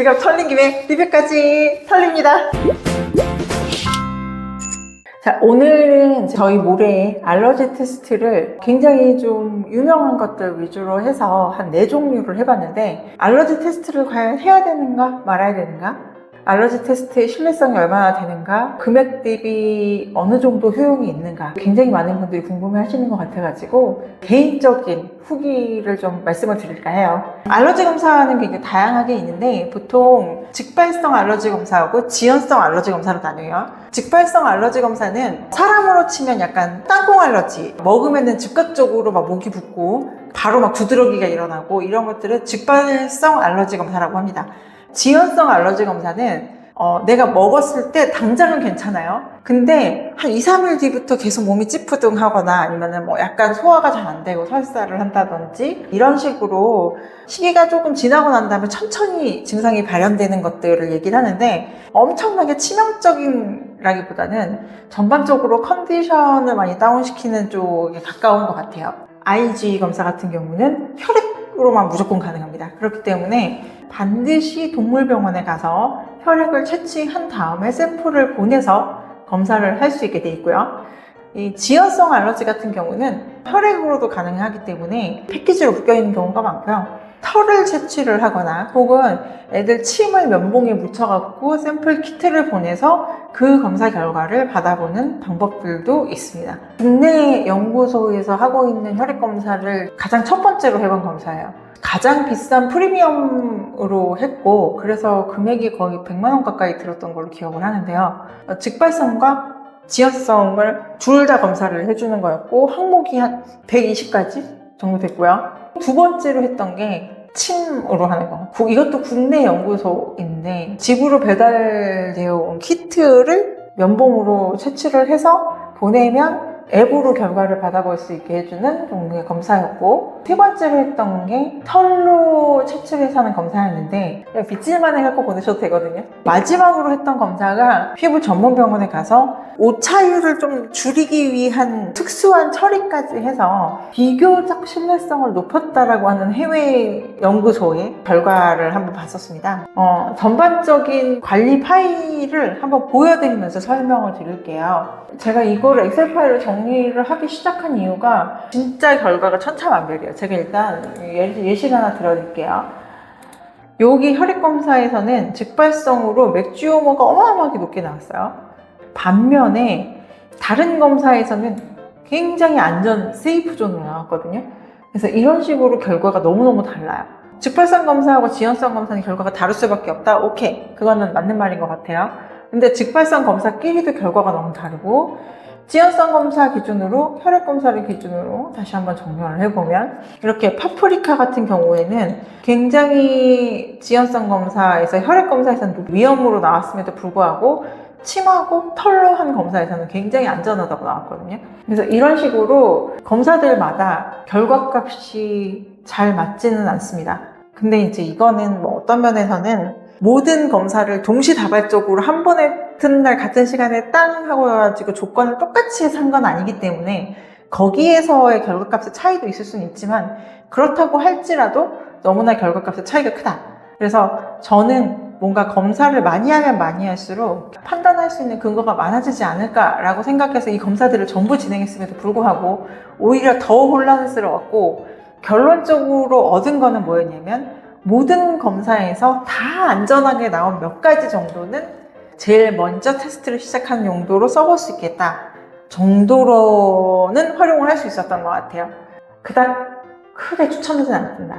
지갑 털린 김에 리뷰까지 털립니다. 자, 오늘은 저희 모래의 알러지 테스트를 굉장히 좀 유명한 것들 위주로 해서 한 4종류를 해봤는데, 알러지 테스트를 과연 해야 되는가 말아야 되는가, 알러지 테스트의 신뢰성이 얼마나 되는가, 금액 대비 어느 정도 효용이 있는가, 굉장히 많은 분들이 궁금해 하시는 것 같아가지고 개인적인 후기를 좀 말씀을 드릴까 해요. 알러지 검사는 굉장히 다양하게 있는데, 보통 직발성 알러지 검사하고 지연성 알러지 검사로 나뉘어요. 직발성 알러지 검사는 사람으로 치면 약간 땅콩 알러지, 먹으면은 즉각적으로 막 목이 붓고 바로 막 두드러기가 일어나고 이런 것들을 직발성 알러지 검사라고 합니다. 지연성 알러지 검사는 내가 먹었을 때 당장은 괜찮아요. 근데 한 2, 3일 뒤부터 계속 몸이 찌푸둥하거나 아니면은 뭐 약간 소화가 잘 안 되고 설사를 한다든지 이런 식으로 시기가 조금 지나고 난 다음에 천천히 증상이 발현되는 것들을 얘기를 하는데, 엄청나게 치명적인라기보다는 전반적으로 컨디션을 많이 다운시키는 쪽에 가까운 것 같아요. IgE 검사 같은 경우는 혈액으로만 무조건 가능합니다. 그렇기 때문에 반드시 동물병원에 가서 혈액을 채취한 다음에 샘플을 보내서 검사를 할 수 있게 돼 있고요. 이 지연성 알러지 같은 경우는 혈액으로도 가능하기 때문에 패키지로 묶여있는 경우가 많고요. 털을 채취를 하거나 혹은 애들 침을 면봉에 묻혀갖고 샘플 키트를 보내서 그 검사 결과를 받아보는 방법들도 있습니다. 국내 연구소에서 하고 있는 혈액 검사를 가장 첫 번째로 해본 검사예요. 가장 비싼 프리미엄으로 했고, 그래서 금액이 거의 100만 원 가까이 들었던 걸로 기억을 하는데요. 직발성과 지연성을 둘 다 검사를 해주는 거였고, 항목이 한 120가지 정도 됐고요. 두 번째로 했던 게 침으로 하는 거. 이것도 국내 연구소인데 집으로 배달되어 온 키트를 면봉으로 채취를 해서 보내면 앱으로 결과를 받아볼 수 있게 해주는 종류의 검사였고, 세 번째로 했던 게 털로 채취를 해서 하는 검사였는데, 그냥 빗질만 해갖고 보내셔도 되거든요. 마지막으로 했던 검사가 피부 전문 병원에 가서 오차율을 좀 줄이기 위한 특수한 처리까지 해서 비교적 신뢰성을 높였다라고 하는 해외 연구소의 결과를 한번 봤었습니다. 전반적인 관리 파일을 한번 보여드리면서 설명을 드릴게요. 제가 이거를 엑셀 파일로 정리를 하기 시작한 이유가 진짜 결과가 천차만별이에요. 제가 일단 예시를 하나 들어드릴게요. 여기 혈액검사에서는 직발성으로 맥주효모가 어마어마하게 높게 나왔어요. 반면에 다른 검사에서는 굉장히 세이프 존으로 나왔거든요. 그래서 이런 식으로 결과가 너무너무 달라요. 직발성 검사하고 지연성 검사는 결과가 다를 수밖에 없다? 오케이, 그거는 맞는 말인 것 같아요. 근데 직발성 검사끼리도 결과가 너무 다르고, 지연성 검사 기준으로, 혈액 검사를 기준으로 다시 한번 정렬을 해보면, 이렇게 파프리카 같은 경우에는 굉장히 지연성 검사에서, 혈액 검사에서는 위험으로 나왔음에도 불구하고 침하고 털로 한 검사에서는 굉장히 안전하다고 나왔거든요. 그래서 이런 식으로 검사들마다 결과값이 잘 맞지는 않습니다. 근데 이제 이거는 뭐 어떤 면에서는 모든 검사를 동시다발적으로 한 번에 같은 날 같은 시간에 땅 하고 가지고 조건을 똑같이 해서 한 건 아니기 때문에 거기에서의 결과값의 차이도 있을 수는 있지만, 그렇다고 할지라도 너무나 결과값의 차이가 크다. 그래서 저는 뭔가 검사를 많이 하면 많이 할수록 판단할 수 있는 근거가 많아지지 않을까라고 생각해서 이 검사들을 전부 진행했음에도 불구하고 오히려 더 혼란스러웠고, 결론적으로 얻은 거는 뭐였냐면, 모든 검사에서 다 안전하게 나온 몇 가지 정도는 제일 먼저 테스트를 시작하는 용도로 써볼 수 있겠다 정도로는 활용을 할 수 있었던 것 같아요. 그닥 크게 추천하진 않습니다.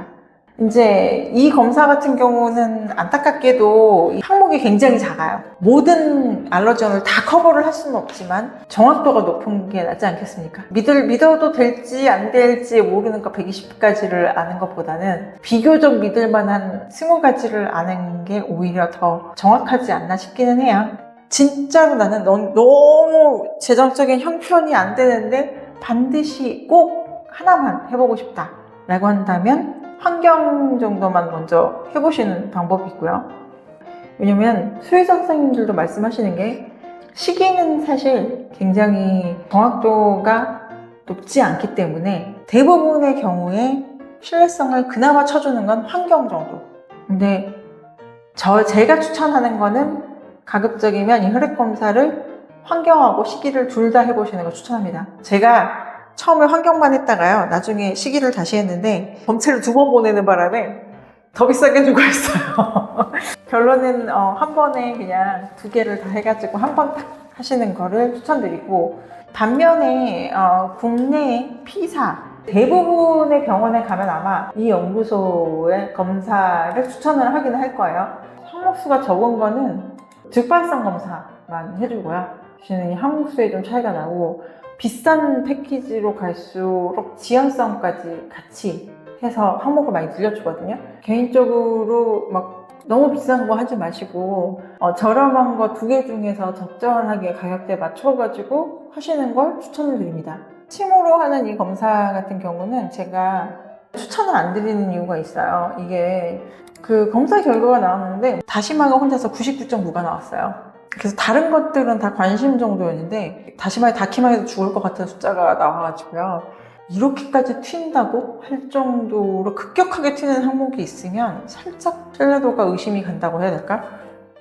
이제 이 검사 같은 경우는 안타깝게도 항목이 굉장히 작아요. 모든 알러전을 다 커버를 할 수는 없지만 정확도가 높은 게 낫지 않겠습니까? 믿어도 될지 안 될지 모르는 거 120가지를 아는 것보다는 비교적 믿을 만한 20가지를 아는 게 오히려 더 정확하지 않나 싶기는 해요. 진짜로 나는 너무 재정적인 형편이 안 되는데 반드시 꼭 하나만 해보고 싶다 라고 한다면 환경 정도만 먼저 해보시는 방법이 있고요. 왜냐면 수의사 선생님들도 말씀하시는 게, 시기는 사실 굉장히 정확도가 높지 않기 때문에 대부분의 경우에 신뢰성을 그나마 쳐주는 건 환경 정도. 근데 제가 추천하는 거는 가급적이면 이 혈액 검사를 환경하고 시기를 둘 다 해보시는 걸 추천합니다. 제가 처음에 환경만 했다가요, 나중에 시기를 다시 했는데 검체를 2번 보내는 바람에 더 비싸게 해주고 했어요. 결론은 한 번에 그냥 2개를 다 해가지고 한 번 딱 하시는 거를 추천드리고, 반면에 국내 P사 대부분의 병원에 가면 아마 이 연구소의 검사를 추천을 하긴 할 거예요. 항목수가 적은 거는 즉발성 검사만 해주고요. 이 항목수에 좀 차이가 나고, 비싼 패키지로 갈수록 지연성까지 같이 해서 항목을 많이 늘려주거든요. 개인적으로 막 너무 비싼 거 하지 마시고 저렴한 거 2개 중에서 적절하게 가격대 맞춰가지고 하시는 걸 추천을 드립니다. 침으로 하는 이 검사 같은 경우는 제가 추천을 안 드리는 이유가 있어요. 이게 그 검사 결과가 나왔는데 다시마가 혼자서 99.9가 나왔어요. 그래서 다른 것들은 다 관심 정도였는데 다시마에 닿기만 해도 죽을 것 같은 숫자가 나와가지고요. 이렇게까지 튄다고 할 정도로 급격하게 튀는 항목이 있으면 살짝 신뢰도가 의심이 간다고 해야 될까?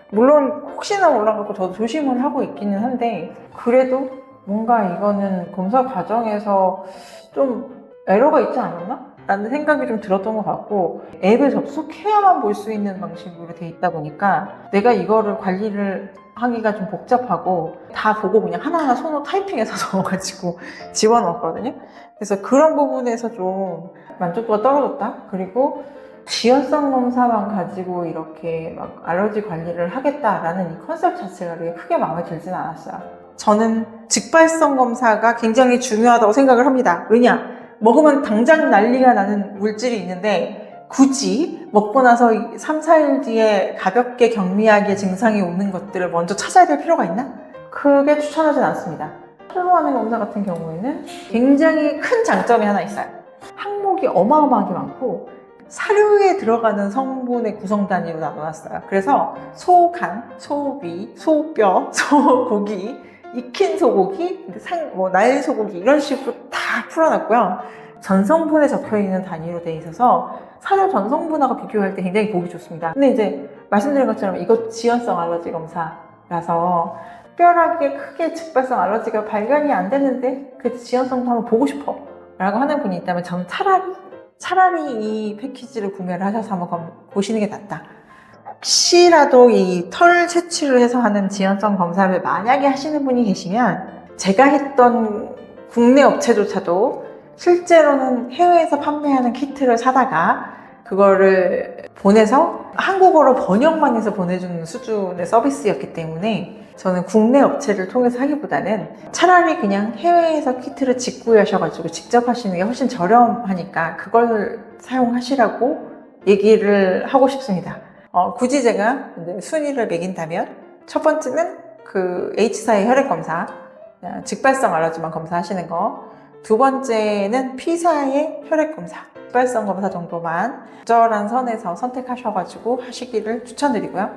물론 혹시나 몰라갖고 저도 조심을 하고 있기는 한데, 그래도 뭔가 이거는 검사 과정에서 좀 에러가 있지 않았나? 라는 생각이 좀 들었던 것 같고, 앱에 접속해야만 볼 수 있는 방식으로 돼 있다 보니까 내가 이거를 관리를 하기가 좀 복잡하고 다 보고 그냥 하나하나 손으로 타이핑해서 적어가지고 집어넣었거든요. 그래서 그런 부분에서 좀 만족도가 떨어졌다. 그리고 지연성 검사만 가지고 이렇게 막 알러지 관리를 하겠다라는 이 컨셉 자체가 그렇게 크게 마음에 들지는 않았어요. 저는 즉발성 검사가 굉장히 중요하다고 생각을 합니다. 왜냐? 먹으면 당장 난리가 나는 물질이 있는데 굳이 먹고 나서 3, 4일 뒤에 가볍게 경미하게 증상이 오는 것들을 먼저 찾아야 될 필요가 있나? 크게 추천하진 않습니다. 혈로 하는 검사 같은 경우에는 굉장히 큰 장점이 하나 있어요. 항목이 어마어마하게 많고 사료에 들어가는 성분의 구성 단위로 나눠놨어요. 그래서 소간, 소위, 소뼈, 소고기, 익힌 소고기, 날 소고기 이런 식으로 다 풀어놨고요. 전성분에 적혀있는 단위로 돼 있어서 사료 전성분하고 비교할 때 굉장히 보기 좋습니다. 근데 이제 말씀드린 것처럼 이거 지연성 알러지 검사라서 특별하게 크게 즉발성 알러지가 발견이 안 됐는데 그 지연성도 한번 보고 싶어 라고 하는 분이 있다면 저는 차라리 이 패키지를 구매를 하셔서 한번 보시는 게 낫다. 혹시라도 이 털 채취를 해서 하는 지연성 검사를 만약에 하시는 분이 계시면, 제가 했던 국내 업체조차도 실제로는 해외에서 판매하는 키트를 사다가 그거를 보내서 한국어로 번역만 해서 보내주는 수준의 서비스였기 때문에 저는 국내 업체를 통해서 하기보다는 차라리 그냥 해외에서 키트를 직구하셔가지고 직접 하시는 게 훨씬 저렴하니까 그걸 사용하시라고 얘기를 하고 싶습니다. 굳이 제가 순위를 매긴다면 첫 번째는 그 H사의 혈액검사, 즉발성 알러지만 검사하시는 거. 두 번째는 P사의 혈액검사, 즉발성 검사 정도만 적절한 선에서 선택하셔가지고 하시기를 추천드리고요.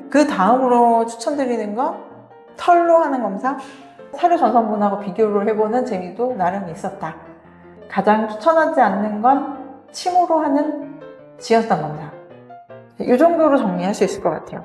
그 다음으로 추천드리는 건 털로 하는 검사, 사료 전성분하고 비교를 해보는 재미도 나름 있었다. 가장 추천하지 않는 건 침으로 하는 지연성 검사. 이 정도로 정리할 수 있을 것 같아요.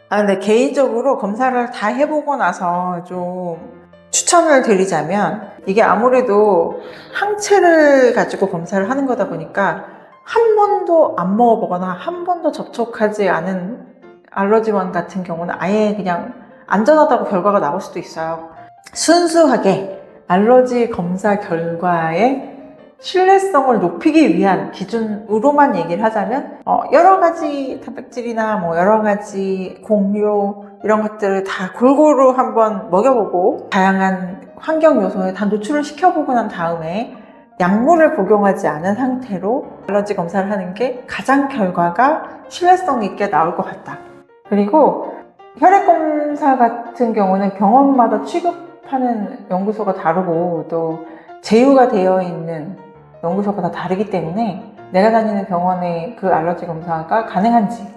근데 개인적으로 검사를 다 해보고 나서 좀 추천을 드리자면, 이게 아무래도 항체를 가지고 검사를 하는 거다 보니까 한 번도 안 먹어보거나 한 번도 접촉하지 않은 알러지원 같은 경우는 아예 그냥 안전하다고 결과가 나올 수도 있어요. 순수하게 알러지 검사 결과의 신뢰성을 높이기 위한 기준으로만 얘기를 하자면 여러 가지 단백질이나 여러 가지 공유 이런 것들을 다 골고루 한번 먹여보고 다양한 환경 요소에 다 노출을 시켜보고 난 다음에 약물을 복용하지 않은 상태로 알러지 검사를 하는 게 가장 결과가 신뢰성 있게 나올 것 같다. 그리고 혈액 검사 같은 경우는 병원마다 취급하는 연구소가 다르고 또 제휴가 되어 있는 연구소가 다 다르기 때문에 내가 다니는 병원에 그 알러지 검사가 가능한지,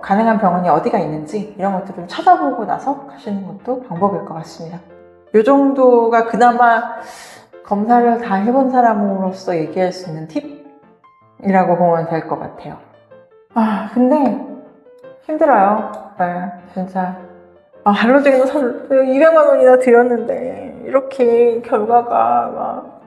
가능한 병원이 어디가 있는지 이런 것들 좀 찾아보고 나서 가시는 것도 방법일 것 같습니다. 이 정도가 그나마 검사를 다 해본 사람으로서 얘기할 수 있는 팁이라고 보면 될 것 같아요. 근데 힘들어요. 네, 진짜. 알러지는 200만 원이나 들였는데 이렇게 결과가 막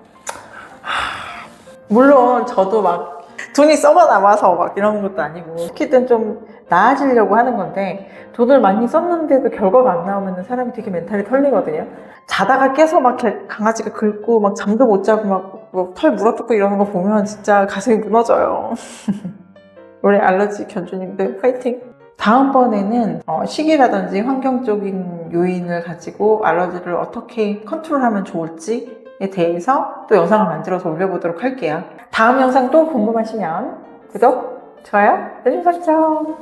물론 저도 막 돈이 썩어 남아서 막 이런 것도 아니고 어떻게든 좀 나아지려고 하는 건데 돈을 많이 썼는데도 결과가 안 나오면 사람이 되게 멘탈이 털리거든요. 자다가 깨서 막 이렇게 강아지가 긁고 막 잠도 못 자고 막 털 물어뜯고 이러는 거 보면 진짜 가슴이 무너져요. 우리 알러지 견주님들 파이팅! 다음번에는 식이라든지 환경적인 요인을 가지고 알러지를 어떻게 컨트롤하면 좋을지에 대해서 또 영상을 만들어서 올려보도록 할게요. 다음 영상 또 궁금하시면 구독, 좋아요, 알림 설정!